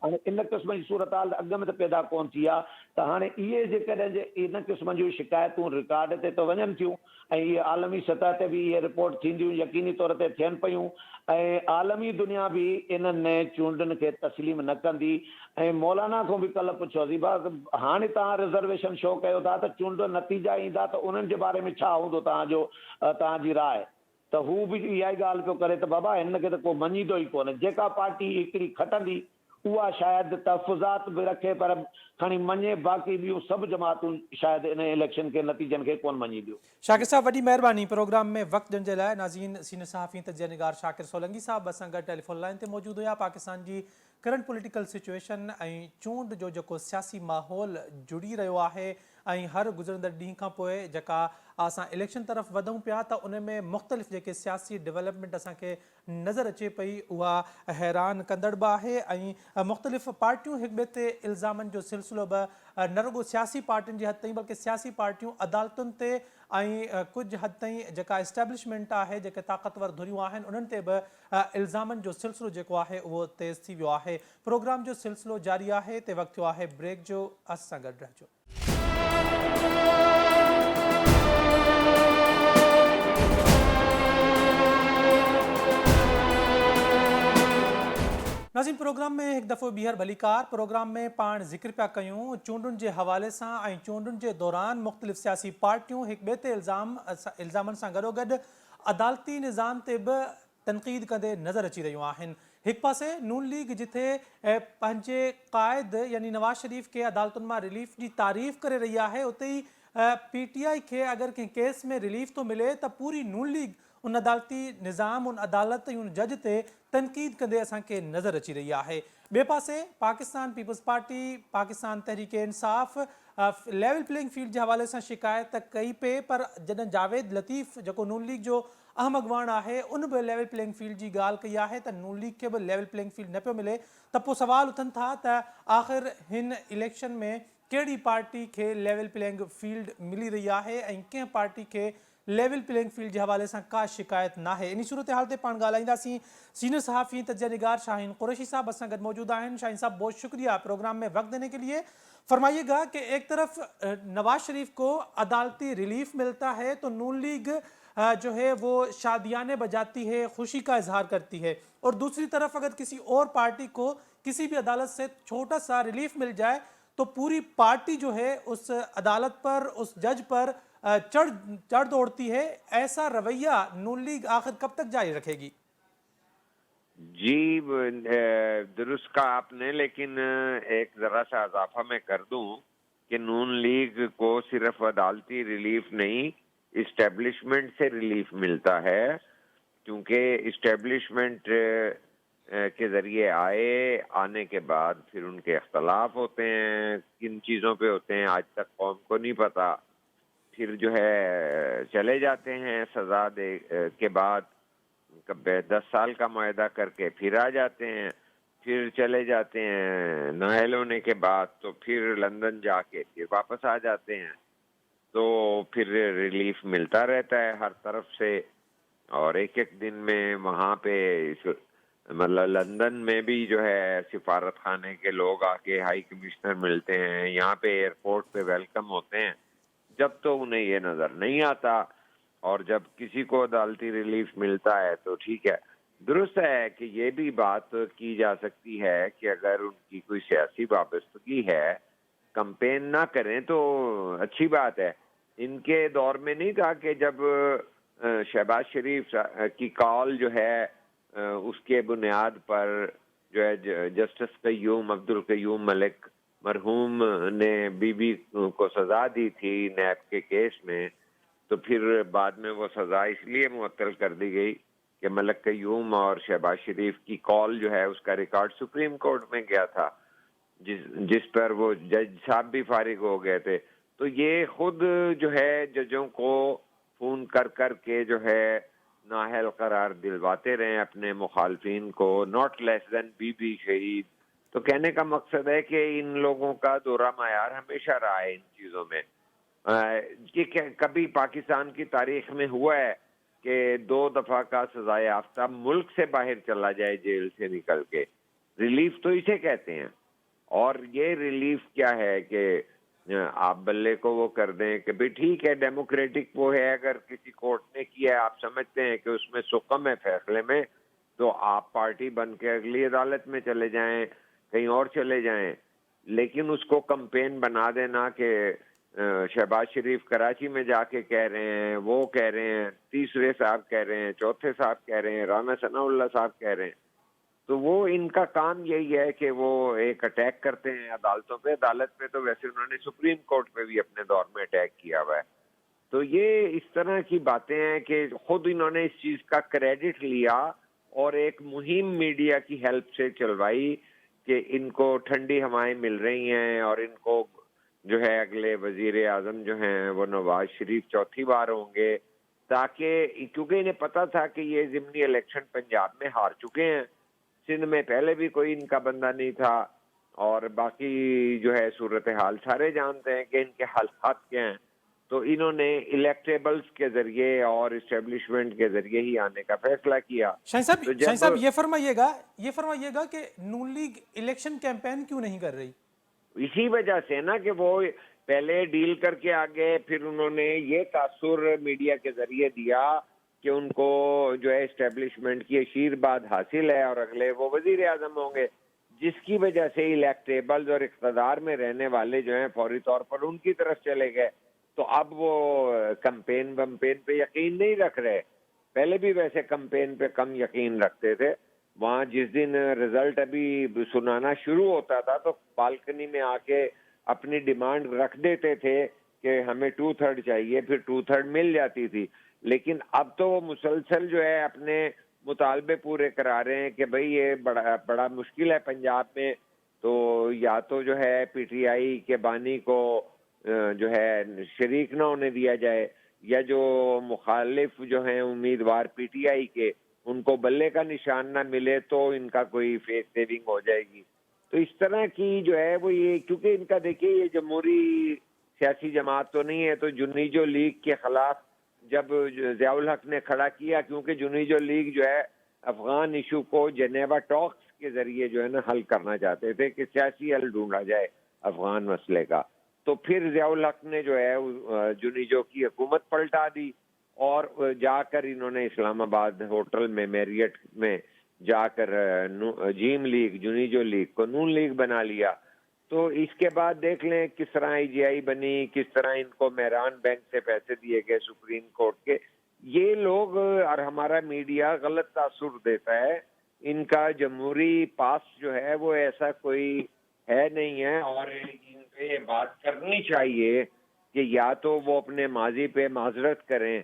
हाणे इन क़िस्म जी सूरत हाल अॻु में त पैदा कोन थी आहे त हाणे इहे जेकॾहिं जे इन क़िस्म जूं शिकायतूं रिकॉर्ड ते त वञनि थियूं ऐं इहे आलमी सतह ते बि इहे रिपोर्ट थींदियूं यकीनी तौर ते थियनि पियूं ऐं आलमी दुनिया बि इन्हनि चूंडुनि खे तस्लीम न कंदी ऐं मौलाना खां बि कल्ह पुछियोसीं हाणे तव्हां रिज़र्वेशन छो कयो था त चूंड नतीजा ईंदा त उन्हनि जे बारे में छा हूंदो तव्हांजी राय त हू बि इहा ई ॻाल्हि पियो करे त बाबा हिन खे त को मञींदो ई कोन्हे जेका पार्टी हिकिड़ी खटंदी उहा शायदि तहफ़ुज़ात बि रखे पर खणी मञे बाक़ी ॿियूं सभु जमातूं शायदि इन इलेक्शन खे नतीजनि खे कोन मञींदियूं शाकिर साहब वॾी महिरबानी प्रोग्राम में वक़्तु ॾियण जे लाइ नाज़रीन सीनियर सहाफ़ी तजिया निगार शाकिर सोलंकी साहब असां गॾु टेलीफोन लाइन ते मौजूदु हुआ पाकिस्तान जी करंट पॉलिटिकल सिचुएशन ऐं चूंड जो जेको सियासी माहौल जुड़ी रहियो आहे ऐं हर गुज़रंदड़ ॾींहं खां पोइ जेका असां इलेक्शन तरफ़ वधूं पिया त उन में मुख़्तलिफ़ जेके सियासी डेवलपमेंट असांखे नज़र अचे पई उहा हैरान कंदड़ बि आहे ऐं मुख़्तलिफ़ पार्टियूं हिक ॿिए ते इल्ज़ामनि जो सिलसिलो बि न रुॻो सियासी पार्टियुनि जी हद ताईं बल्कि सियासी पार्टियूं अदालतुनि ते ऐं कुझु हद ताईं जेका एस्टेब्लिशमेंट आहे जेके ताक़तवर धुरियूं आहिनि उन्हनि ते बि इल्ज़ामनि जो सिलसिलो जेको आहे उहो तेज़ थी वियो आहे प्रोग्राम जो सिलसिलो जारी आहे ते वक़्तु थियो आहे ब्रेक जो असां गॾु रहिजो नाज़रीन प्रोग्राम में एक दफ़ो ॿीहर भलीकार प्रोग्राम में पाण ज़िक्र पिया कयूं चूंडुनि जे हवाले सां ऐं चूंडुनि जे दौरान मुख़्तलिफ़ सियासी पार्टियूं हिक ॿिए ते इल्ज़ामनि सां गॾोगॾु अदालती निज़ाम ते बि तनक़ीद कंदे नज़र अची रहियूं आहिनि ایک پاسے نون لیگ جتھے پنجے قائد یعنی نواز شریف کے عدالتن میں ریلیف کی تعریف کرے رہی ہے اتنے ہی پی ٹی آئی کے اگر کہیں کیس میں ریلیف تو ملے تو پوری نون لیگ ان عدالتی نظام ان عدالت ان جج تے تنقید کندے اساں کے نظر اچی رہی ہے بے پاسے Pakistan Peoples party Pakistan Tehreek Insaf level playing field کے حوالے سے شکایت کئی پہ پر جڏहिं جاوید لطیف جو نون لیگ جو اہم اگوان ہے ان بھی لیول پلینگ فیلڈ کی گال کئی ہے تو نون لیگ کے بھی لیول پلینگ فیلڈ نہ پہ ملے تو پو سوال اٹھن تھا تو آخر ہن الیکشن میں کیڑی پارٹی کے لیول پلینگ فیلڈ ملی رہی ہے اور کن پارٹی کے لیول پلینگ فیلڈ کے حوالے سے کا شکایت نہ ہے ان صورتحال تے پان ڳالھائينداسين سینئر صحافی تجزیہ نگار شاہین قریشی صاحب اساں گڈ موجود ہیں. شاہین صاحب بہت شکریہ پروگرام میں وقت دینے کے لیے. فرمائیے گا کہ ایک طرف نواز شریف کو عدالتی ریلیف ملتا ہے تو نون لیگ جو ہے وہ شادیانے بجاتی ہے خوشی کا اظہار کرتی ہے اور دوسری طرف اگر کسی اور پارٹی کو کسی بھی عدالت سے چھوٹا سا ریلیف مل جائے تو پوری پارٹی جو ہے اس عدالت پر اس جج پر چڑھ دوڑتی ہے. ایسا رویہ نون لیگ آخر کب تک جاری رکھے گی؟ جی درست کہا آپ نے، لیکن ایک ذرا سا اضافہ میں کر دوں کہ نون لیگ کو صرف عدالتی ریلیف نہیں، اسٹیبلشمنٹ سے ریلیف ملتا ہے، کیونکہ اسٹیبلشمنٹ کے ذریعے آنے کے بعد پھر ان کے اختلاف ہوتے ہیں، کن چیزوں پہ ہوتے ہیں آج تک قوم کو نہیں پتا، پھر جو ہے چلے جاتے ہیں سزا دے کے بعد 10 سال کا معاہدہ کر کے پھر آ جاتے ہیں، پھر چلے جاتے ہیں نااہل ہونے کے بعد تو پھر لندن جا کے پھر واپس آ جاتے ہیں، تو پھر ریلیف ملتا رہتا ہے ہر طرف سے. اور ایک دن میں وہاں پہ مطلب لندن میں بھی جو ہے سفارت خانے کے لوگ آ کے ہائی کمشنر ملتے ہیں، یہاں پہ ایئرپورٹ پہ ویلکم ہوتے ہیں، جب تو انہیں یہ نظر نہیں آتا. اور جب کسی کو عدالتی ریلیف ملتا ہے تو ٹھیک ہے. درست ہے کہ یہ بھی بات کی جا سکتی ہے کہ اگر ان کی کوئی سیاسی وابستگی ہے کمپین نہ کریں تو اچھی بات ہے. ان کے دور میں نہیں تھا کہ جب شہباز شریف کی کال جو ہے اس کے بنیاد پر جو ہے جسٹس قیوم عبدالقیوم ملک مرحوم نے بی بی کو سزا دی تھی نیب کے کیس میں، تو پھر بعد میں وہ سزا اس لیے معطل کر دی گئی کہ ملک قیوم اور شہباز شریف کی کال جو ہے اس کا ریکارڈ سپریم کورٹ میں گیا تھا، جس پر وہ جج صاحب بھی فارغ ہو گئے تھے. تو یہ خود جو ہے ججوں کو فون کر کر کے جو ہے نااہل قرار دلواتے رہے اپنے مخالفین کو، ناٹ لیس دین بی بی شہید. تو کہنے کا مقصد ہے کہ ان لوگوں کا دورہ معیار ہمیشہ رہا ہے ان چیزوں میں. کہ کبھی پاکستان کی تاریخ میں ہوا ہے کہ 2 دفعہ کا سزا یافتہ ملک سے باہر چلا جائے جیل سے نکل کے؟ ریلیف تو اسے کہتے ہیں. اور یہ ریلیف کیا ہے کہ آپ بلے کو وہ کر دیں کہ بھی ٹھیک ہے ڈیموکریٹک وہ ہے، اگر کسی کورٹ نے کیا ہے آپ سمجھتے ہیں کہ اس میں سکم ہے فیصلے میں، تو آپ پارٹی بن کے اگلی عدالت میں چلے جائیں، کہیں اور چلے جائیں. لیکن اس کو کمپین بنا دینا کہ شہباز شریف کراچی میں جا کے کہہ رہے ہیں، وہ کہہ رہے ہیں، تیسرے صاحب کہہ رہے ہیں، چوتھے صاحب کہہ رہے ہیں، رانا ثناء اللہ صاحب کہہ رہے ہیں، تو وہ ان کا کام یہی ہے کہ وہ ایک اٹیک کرتے ہیں عدالتوں پہ. عدالت پہ تو ویسے انہوں نے سپریم کورٹ پہ بھی اپنے دور میں اٹیک کیا ہوا ہے. تو یہ اس طرح کی باتیں ہیں کہ خود انہوں نے اس چیز کا کریڈٹ لیا اور ایک مہم میڈیا کی ہیلپ سے چلوائی کہ ان کو ٹھنڈی ہوائیں مل رہی ہیں اور ان کو جو ہے اگلے وزیر اعظم جو ہیں وہ نواز شریف چوتھی بار ہوں گے، تاکہ کیونکہ انہیں پتا تھا کہ یہ ضمنی الیکشن پنجاب میں ہار چکے ہیں، سندھ میں پہلے بھی کوئی ان کا بندہ نہیں تھا، اور باقی جو ہے صورتحال سارے جانتے ہیں کہ ان کے حالات کیا ہیں. تو انہوں نے الیکٹیبلز کے ذریعے اور اسٹیبلشمنٹ کے ذریعے ہی آنے کا فیصلہ کیا. شاہین صاحب یہ فرمائیے گا کہ نون لیگ الیکشن کیمپین کیوں نہیں کر رہی؟ اسی وجہ سے نا کہ وہ پہلے ڈیل کر کے آگے، پھر انہوں نے یہ تاثر میڈیا کے ذریعے دیا کہ ان کو جو ہے اسٹیبلشمنٹ کی آشیرواد حاصل ہے اور اگلے وہ وزیر اعظم ہوں گے، جس کی وجہ سے الیکٹیبلز اور اقتدار میں رہنے والے جو ہیں فوری طور پر ان کی طرف چلے گئے. تو اب وہ کمپین پہ یقین نہیں رکھ رہے. پہلے بھی ویسے کمپین پہ کم یقین رکھتے تھے، وہاں جس دن رزلٹ ابھی سنانا شروع ہوتا تھا تو بالکنی میں آ کے اپنی ڈیمانڈ رکھ دیتے تھے کہ ہمیں 2/3 چاہیے، پھر 2/3 مل جاتی تھی. لیکن اب تو وہ مسلسل جو ہے اپنے مطالبے پورے کرا رہے ہیں کہ بھئی یہ بڑا مشکل ہے پنجاب میں، تو یا تو جو ہے پی ٹی آئی کے بانی کو جو ہے شریک نہ ہونے دیا جائے، یا جو مخالف جو ہیں امیدوار پی ٹی آئی کے ان کو بلے کا نشان نہ ملے تو ان کا کوئی فیس سیونگ ہو جائے گی. تو اس طرح کی جو ہے وہ یہ، کیونکہ ان کا دیکھیے یہ جمہوری سیاسی جماعت تو نہیں ہے، تو جنیجو لیگ کے خلاف جب ضیاء الحق نے کھڑا کیا، کیونکہ جنیجو لیگ جو ہے افغان ایشو کو جنیوا ٹاکس کے ذریعے جو ہے نا حل کرنا چاہتے تھے کہ سیاسی حل ڈھونڈا جائے افغان مسئلے کا. تو پھر ضیاء الحق نے جو ہے جنیجو کی حکومت پلٹا دی اور جا کر انہوں نے اسلام آباد ہوٹل میں میریٹ میں جا کر جیم لیگ جنیجو لیگ کو نون لیگ بنا لیا. تو اس کے بعد دیکھ لیں کس طرح آئی جی آئی بنی، کس طرح ان کو مہران بینک سے پیسے دیے گئے سپریم کورٹ کے. یہ لوگ اور ہمارا میڈیا غلط تاثر دیتا ہے. ان کا جمہوری پاس جو ہے وہ ایسا کوئی ہے نہیں ہے، اور ان پہ یہ بات کرنی چاہیے کہ یا تو وہ اپنے ماضی پہ معذرت کریں،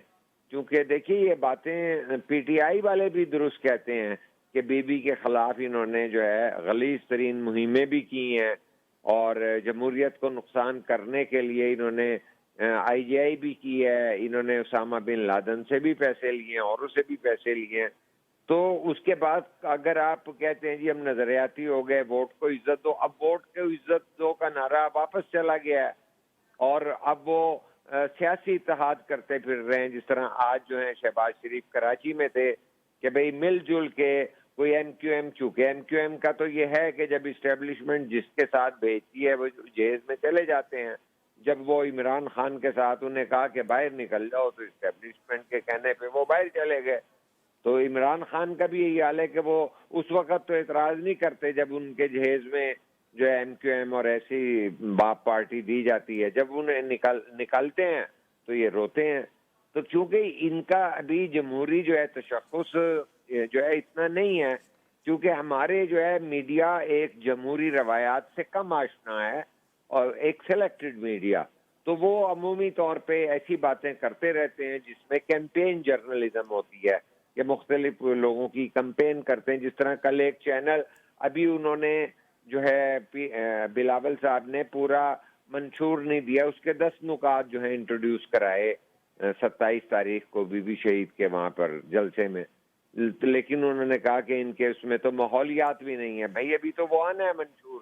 کیونکہ دیکھیے یہ باتیں پی ٹی آئی والے بھی درست کہتے ہیں کہ بی بی کے خلاف انہوں نے جو ہے غلیظ ترین مہمیں بھی کی ہیں، اور جمہوریت کو نقصان کرنے کے لیے انہوں نے آئی جی آئی بھی کی ہے. انہوں نے اسامہ بن لادن سے بھی پیسے لیے ہیں، اوروں سے بھی پیسے لیے ہیں. تو اس کے بعد اگر آپ کہتے ہیں جی ہم نظریاتی ہو گئے، ووٹ کو عزت دو، اب ووٹ کو عزت دو کا نعرہ واپس چلا گیا ہے، اور اب وہ سیاسی اتحاد کرتے پھر رہے ہیں. جس طرح آج جو ہیں شہباز شریف کراچی میں تھے کہ بھئی مل جل کے کوئی ایم کیو ایم، چونکہ ایم کیو ایم کا تو یہ ہے کہ جب اسٹیبلشمنٹ جس کے ساتھ بھیجتی ہے وہ جیز میں چلے جاتے ہیں. جب وہ عمران خان کے ساتھ انہیں کہا کہ باہر نکل جاؤ تو اسٹیبلشمنٹ کے کہنے پہ وہ باہر چلے گئے. تو عمران خان کا بھی یہی حال ہے کہ وہ اس وقت تو اعتراض نہیں کرتے جب ان کے جہیز میں جو ہے ایم کیو ایم اور ایسی باپ پارٹی دی جاتی ہے، جب انہیں نکالتے ہیں تو یہ روتے ہیں. تو کیونکہ ان کا ابھی جمہوری جو ہے تشخص جو ہے اتنا نہیں ہے، کیونکہ ہمارے جو ہے میڈیا ایک جمہوری روایات سے کم آشنا ہے اور ایک سلیکٹڈ میڈیا، تو وہ عمومی طور پہ ایسی باتیں کرتے رہتے ہیں جس میں کیمپین جرنلزم ہوتی ہے کہ مختلف لوگوں کی کیمپین کرتے ہیں. جس طرح کل ایک چینل ابھی انہوں نے جو ہے بلاول صاحب نے پورا منشور نہیں دیا، اس کے 10 نکات جو ہیں انٹروڈیوس کرائے 27 تاریخ کو بی بی شہید کے وہاں پر جلسے میں، لیکن انہوں نے کہا کہ ان کے اس میں تو ماحولیات بھی نہیں ہے. بھائی ابھی تو وہ آنا ہے منشور.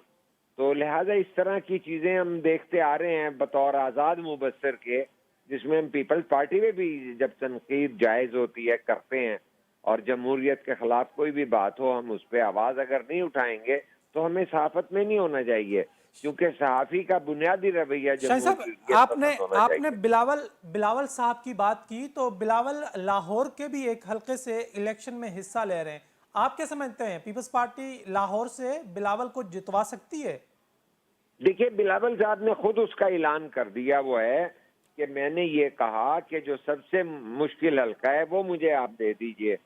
تو لہٰذا اس طرح کی چیزیں ہم دیکھتے آ رہے ہیں بطور آزاد مبصر کے، جس میں ہم پیپلز پارٹی میں بھی جب تنقید جائز ہوتی ہے کرتے ہیں، اور جمہوریت کے خلاف کوئی بھی بات ہو ہم اس پہ آواز اگر نہیں اٹھائیں گے تو ہمیں صحافت میں نہیں ہونا چاہیے، کیونکہ صحافی کا بنیادی رویہ شاہین صاحب، جمہوریت آپ پسند نے ہونا چاہیے. بلاول صاحب کی بات کی، تو بلاول لاہور کے بھی ایک حلقے سے الیکشن میں حصہ لے رہے ہیں. آپ کیا سمجھتے ہیں پیپلز پارٹی لاہور سے بلاول کو جتوا سکتی ہے؟ دیکھیے بلاول صاحب نے خود اس کا اعلان کر دیا، وہ ہے کہ میں نے یہ کہا کہ جو سب سے مشکل حلقہ ہے وہ مجھے آپ دے دیجئے،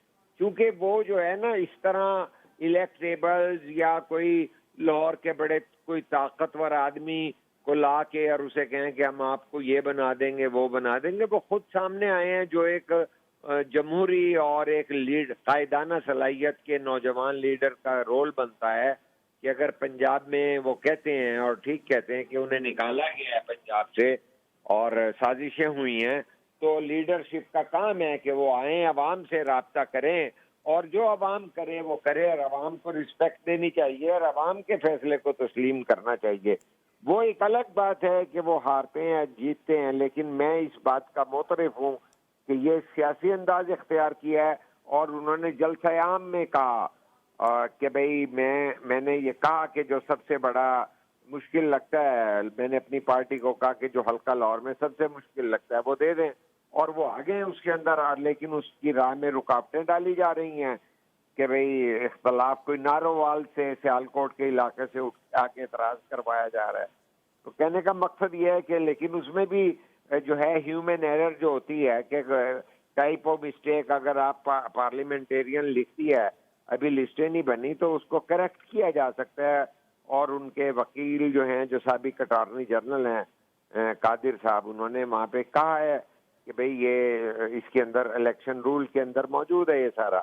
کیونکہ وہ جو ہے نا اس طرح الیکٹیبلز یا کوئی لاہور کے بڑے کوئی طاقتور آدمی کو لا کے اور اسے کہیں کہ ہم آپ کو یہ بنا دیں گے وہ بنا دیں گے. وہ خود سامنے آئے ہیں جو ایک جمہوری اور ایک قائدانہ صلاحیت کے نوجوان لیڈر کا رول بنتا ہے کہ اگر پنجاب میں وہ کہتے ہیں اور ٹھیک کہتے ہیں کہ انہیں نکالا گیا ہے پنجاب سے اور سازشیں ہوئی ہیں، تو لیڈرشپ کا کام ہے کہ وہ آئیں، عوام سے رابطہ کریں، اور جو عوام کرے وہ کرے، اور عوام کو رسپیکٹ دینی چاہیے اور عوام کے فیصلے کو تسلیم کرنا چاہیے. وہ ایک الگ بات ہے کہ وہ ہارتے ہیں جیتتے ہیں، لیکن میں اس بات کا معترف ہوں کہ یہ سیاسی انداز اختیار کیا ہے. اور انہوں نے جلسہ عام میں کہا کہ بھئی میں نے یہ کہا کہ جو سب سے بڑا مشکل لگتا ہے، میں نے اپنی پارٹی کو کہا کہ جو حلقہ لاہور میں سب سے مشکل لگتا ہے وہ دے دیں، اور وہ آگے ہیں اس کے اندر، لیکن اس کی راہ میں رکاوٹیں ڈالی جا رہی ہیں کہ بھئی اختلاف کوئی نارووال سے سیالکوٹ کے علاقے سے آ کے اعتراض کروایا جا رہا ہے. تو کہنے کا مقصد یہ ہے کہ لیکن اس میں بھی جو ہے ہیومن ایرر جو ہوتی ہے کہ ٹائپ آف مسٹیک اگر آپ پارلیمنٹیرین لکھتی ہے ابھی لسٹیں نہیں بنی تو اس کو کریکٹ کیا جا سکتا ہے. اور ان کے وکیل جو ہیں جو سابق اٹارنی جنرل ہیں قادر صاحب, انہوں نے وہاں پہ کہا ہے کہ بھئی یہ اس کے اندر الیکشن رول کے اندر موجود ہے یہ سارا,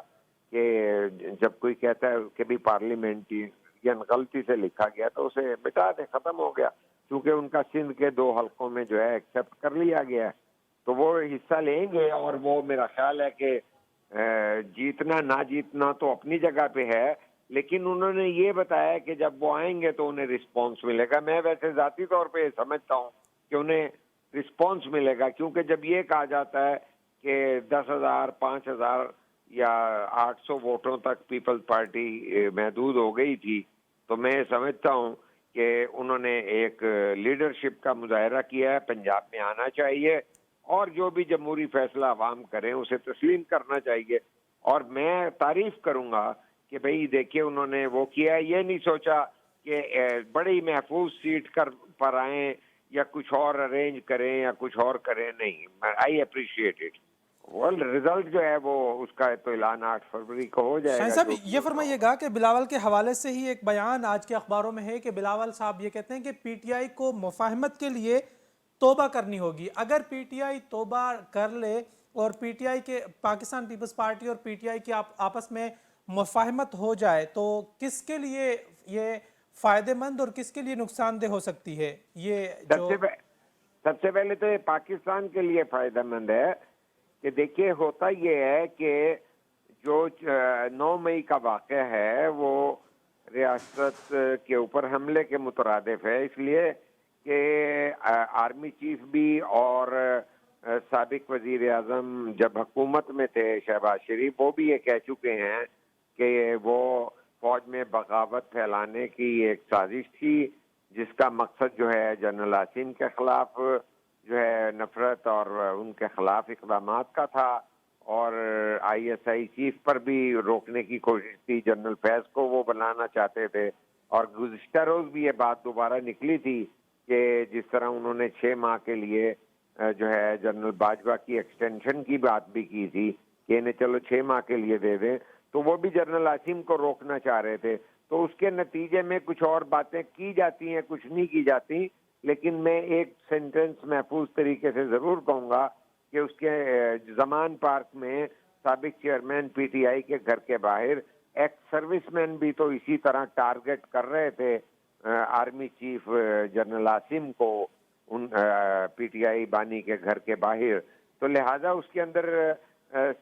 کہ جب کوئی کہتا ہے کہ بھی پارلیمنٹین غلطی سے لکھا گیا تو اسے مٹا دیں, ختم ہو گیا, کیونکہ ان کا سندھ کے 2 حلقوں میں جو ہے ایکسیپٹ کر لیا گیا ہے. تو وہ حصہ لیں گے, اور وہ میرا خیال ہے کہ جیتنا نہ جیتنا تو اپنی جگہ پہ ہے, لیکن انہوں نے یہ بتایا کہ جب وہ آئیں گے تو انہیں رسپانس ملے گا. میں ویسے ذاتی طور پہ سمجھتا ہوں کہ انہیں رسپانس ملے گا, کیونکہ جب یہ کہا جاتا ہے کہ 10,000 5,000 یا 800 ووٹوں تک پیپلز پارٹی محدود ہو گئی تھی, تو میں سمجھتا ہوں کہ انہوں نے ایک لیڈرشپ کا مظاہرہ کیا ہے, پنجاب میں آنا چاہیے, اور جو بھی جمہوری فیصلہ عوام کریں اسے تسلیم کرنا چاہیے. اور میں تعریف کروں گا کہ بھئی دیکھیے انہوں نے وہ کیا, یہ نہیں سوچا کہ بڑی محفوظ سیٹ پر آئیں یا کچھ اور ارینج کریں یا کچھ اور کریں. نہیں, آئی اپریشیٹ اٹ. رزلٹ جو ہے وہ اس کا تو اعلان 8 فروری کو ہو جائے شاہین گا. صاحب یہ فرمائیے گا کہ بلاول کے حوالے سے ہی ایک بیان آج کے اخباروں میں ہے کہ بلاول صاحب یہ کہتے ہیں کہ پی ٹی آئی کو مفاہمت کے لیے توبہ کرنی ہوگی. اگر پی ٹی آئی توبہ کر لے اور پی ٹی آئی کے پاکستان پیپلز پارٹی اور پی ٹی آئی کی آپس میں مفاہمت ہو جائے تو کس کے لیے یہ فائدہ مند اور کس کے لیے نقصان دہ ہو سکتی ہے؟ یہ جو سب سے پہلے تو یہ پاکستان کے لیے فائدہ مند ہے کہ دیکھیے ہوتا یہ ہے کہ جو 9 مئی کا واقعہ ہے وہ ریاست کے اوپر حملے کے مترادف ہے, اس لیے کہ آرمی چیف بھی اور سابق وزیر اعظم جب حکومت میں تھے شہباز شریف, وہ بھی یہ کہہ چکے ہیں کہ وہ فوج میں بغاوت پھیلانے کی ایک سازش تھی, جس کا مقصد جو ہے جنرل عاصم کے خلاف جو ہے نفرت اور ان کے خلاف اقدامات کا تھا, اور آئی ایس آئی چیف پر بھی روکنے کی کوشش تھی. جنرل فیض کو وہ بنانا چاہتے تھے, اور گزشتہ روز بھی یہ بات دوبارہ نکلی تھی کہ جس طرح انہوں نے 6 ماہ کے لیے جو ہے جنرل باجوہ کی ایکسٹینشن کی بات بھی کی تھی کہ انہیں چلو 6 ماہ کے لیے دے دیں, تو وہ بھی جنرل عاصم کو روکنا چاہ رہے تھے. تو اس کے نتیجے میں کچھ اور باتیں کی جاتی ہیں, کچھ نہیں کی جاتی. لیکن میں ایک سینٹنس محفوظ طریقے سے ضرور کہوں گا کہ اس کے زمان پارک میں سابق چیئرمین پی ٹی آئی کے گھر کے باہر ایکس سروس مین بھی تو اسی طرح ٹارگٹ کر رہے تھے آرمی چیف جنرل عاصم کو ان پی ٹی آئی بانی کے گھر کے باہر. تو لہذا اس کے اندر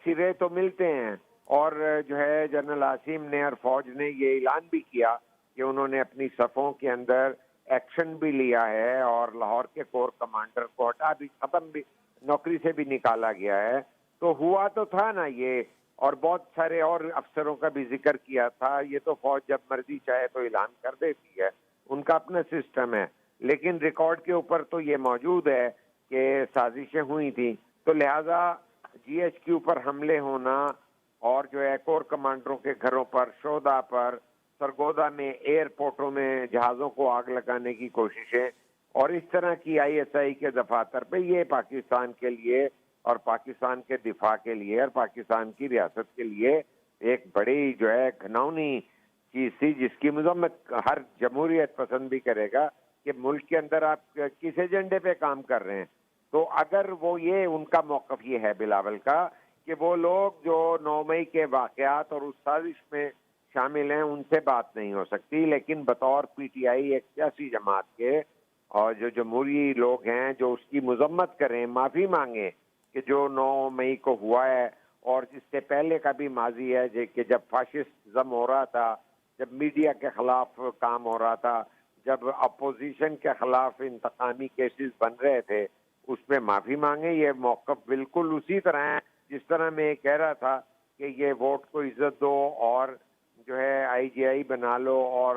سرے تو ملتے ہیں, اور جو ہے جنرل عاصم نے اور فوج نے یہ اعلان بھی کیا کہ انہوں نے اپنی صفوں کے اندر ایکشن بھی لیا ہے, اور لاہور کے کور کمانڈر کو ہٹا بھی ختم بھی نوکری سے بھی نکالا گیا ہے. تو ہوا تو تھا نا یہ, اور بہت سارے اور افسروں کا بھی ذکر کیا تھا. یہ تو فوج جب مرضی چاہے تو اعلان کر دیتی ہے, ان کا اپنا سسٹم ہے, لیکن ریکارڈ کے اوپر تو یہ موجود ہے کہ سازشیں ہوئی تھیں. تو لہذا جی ایچ کیو پر حملے ہونا اور جو ہے کور کمانڈروں کے گھروں پر, شہداء پر, سرگودا میں ایئرپورٹوں میں جہازوں کو آگ لگانے کی کوششیں, اور اس طرح کی آئی ایس آئی کے دفاتر پہ, یہ پاکستان کے لیے اور پاکستان کے دفاع کے لیے اور پاکستان کی ریاست کے لیے ایک بڑی جو ہے گھناؤنی چیز تھی, جس کی مذمت ہر جمہوریت پسند بھی کرے گا کہ ملک کے اندر آپ کس ایجنڈے پہ کام کر رہے ہیں. تو اگر وہ یہ ان کا موقف یہ ہے بلاول کا کہ وہ لوگ جو 9 مئی کے واقعات اور اس سازش میں شامل ہیں ان سے بات نہیں ہو سکتی, لیکن بطور پی ٹی آئی ایک سیاسی جماعت کے اور جو جمہوری لوگ ہیں جو اس کی مذمت کریں, معافی مانگیں کہ جو 9 مئی کو ہوا ہے, اور اس سے پہلے کا بھی ماضی ہے کہ جب فاشسٹزم ہو رہا تھا, جب میڈیا کے خلاف کام ہو رہا تھا, جب اپوزیشن کے خلاف انتقامی کیسز بن رہے تھے, اس میں معافی مانگیں. یہ موقف بالکل اسی طرح ہے جس طرح میں کہہ رہا تھا کہ یہ ووٹ کو عزت دو اور جو ہے آئی جی آئی بنا لو, اور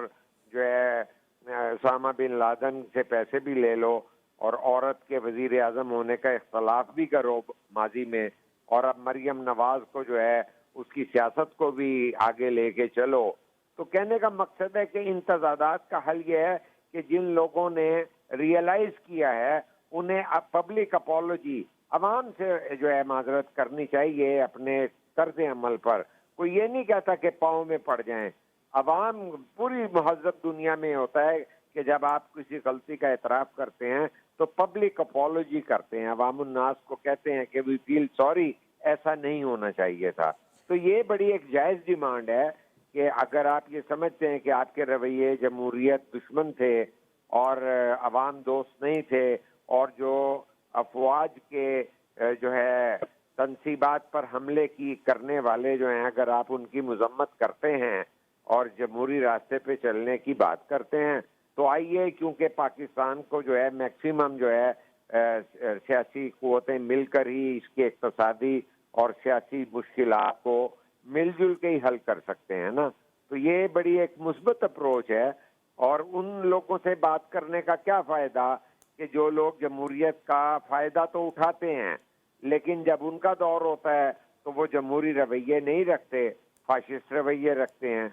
جو ہے اسامہ بن لادن سے پیسے بھی لے لو, اور عورت کے وزیر اعظم ہونے کا اختلاف بھی کرو ماضی میں, اور اب مریم نواز کو جو ہے اس کی سیاست کو بھی آگے لے کے چلو. تو کہنے کا مقصد ہے کہ ان تضادات کا حل یہ ہے کہ جن لوگوں نے ریئلائز کیا ہے انہیں پبلک اپالوجی عوام سے جو ہے معذرت کرنی چاہیے اپنے طرز عمل پر, کوئی یہ نہیں کہتا کہ پاؤں میں پڑ جائیں. عوام پوری مہذب دنیا میں ہوتا ہے کہ جب آپ کسی غلطی کا اعتراف کرتے ہیں تو پبلک اپالوجی کرتے ہیں, عوام الناس کو کہتے ہیں کہ وی فیل سوری, ایسا نہیں ہونا چاہیے تھا. تو یہ بڑی ایک جائز ڈیمانڈ ہے کہ اگر آپ یہ سمجھتے ہیں کہ آپ کے رویے جمہوریت دشمن تھے اور عوام دوست نہیں تھے, اور جو افواج کے جو ہے تنصیبات پر حملے کرنے والے جو ہیں, اگر آپ ان کی مذمت کرتے ہیں اور جمہوری راستے پہ چلنے کی بات کرتے ہیں, تو آئیے, کیونکہ پاکستان کو جو ہے میکسیمم جو ہے سیاسی قوتیں مل کر ہی اس کے اقتصادی اور سیاسی مشکلات کو مل جل کے ہی حل کر سکتے ہیں نا. تو یہ بڑی ایک مثبت اپروچ ہے. اور ان لوگوں سے بات کرنے کا کیا فائدہ کہ جو لوگ جمہوریت کا فائدہ تو اٹھاتے ہیں لیکن جب ان کا دور ہوتا ہے تو وہ جمہوری رویے نہیں رکھتے, فاشسٹ رویے رکھتے ہیں.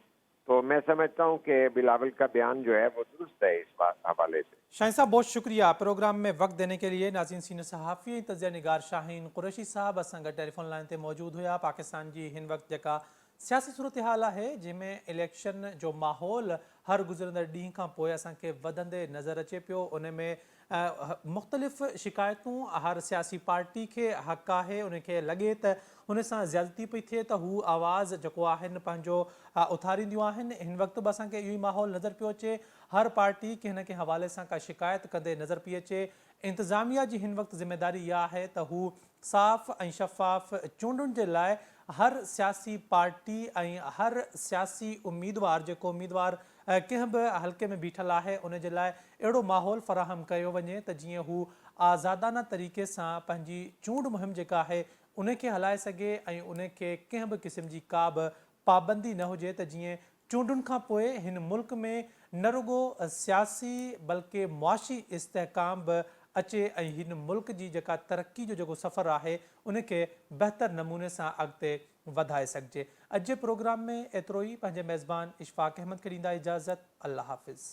تو میں سمجھتا ہوں کہ بلاول کا بیان جو ہے وہ درست ہے اس بات حوالے سے. شاہین صاحب بہت شکریہ پروگرام میں وقت دینے کے لیے. ناظرین, سینئر صحافی تجزیہ نگار شاہین قریشی صاحب اساں گڈ ٹیلی فون لائن تے موجود ہویا. پاکستان جی ہن وقت جکا سیاسی صورتحال ہے جن میں الیکشن جو ماحول ہر گزرندड़ ڈींहं खां पोइ असांखे वधंदे नज़र अचे पियो. उन में मुख़्तलिफ़ शिकायतूं हर सियासी पार्टी खे हक़ आहे. उनखे लॻे त हुन सां ज़्यादती पई थिए त हू आवाज़ जेको आहिनि पंहिंजो उथारींदियूं आहिनि. हिन वक़्त बि असांखे इहो ई माहौल नज़र पियो अचे. हर पार्टी कंहिं न कंहिं हवाले सां का शिकायत कंदे नज़र पई अचे. इंतज़ामिया जी हिन वक़्तु ज़िम्मेदारी इहा आहे त हू साफ़ ऐं शफ़ाफ़ चूंडुनि जे लाइ हर सियासी पार्टी ऐं हर सियासी उम्मीदवार जेको उम्मीदवार कंहिं बि हल्के में बीठल आहे उन जे लाइ अहिड़ो माहौल फ़राहम कयो वञे त जीअं हू आज़ादाना तरीक़े सां पंहिंजी चूंड मुहिम जेका आहे उनखे हलाए सघे ऐं उनखे कंहिं बि क़िस्म जी का बि पाबंदी न हुजे त जीअं चूंडुनि खां पोइ हिन मुल्क में न रुगो सियासी बल्कि मुआशी इस्तेहकाम बि अचे ऐं हिन मुल्क जी जेका तरक्की जो जेको सफ़र आहे उनखे बहितर नमूने सां अॻिते वधाए सघिजे. अॼु जे प्रोग्राम में एतिरो ई. पंहिंजे मेज़बान इशफाक अहमद खे ॾींदा इजाज़त. अल्लाह हाफ़िज़.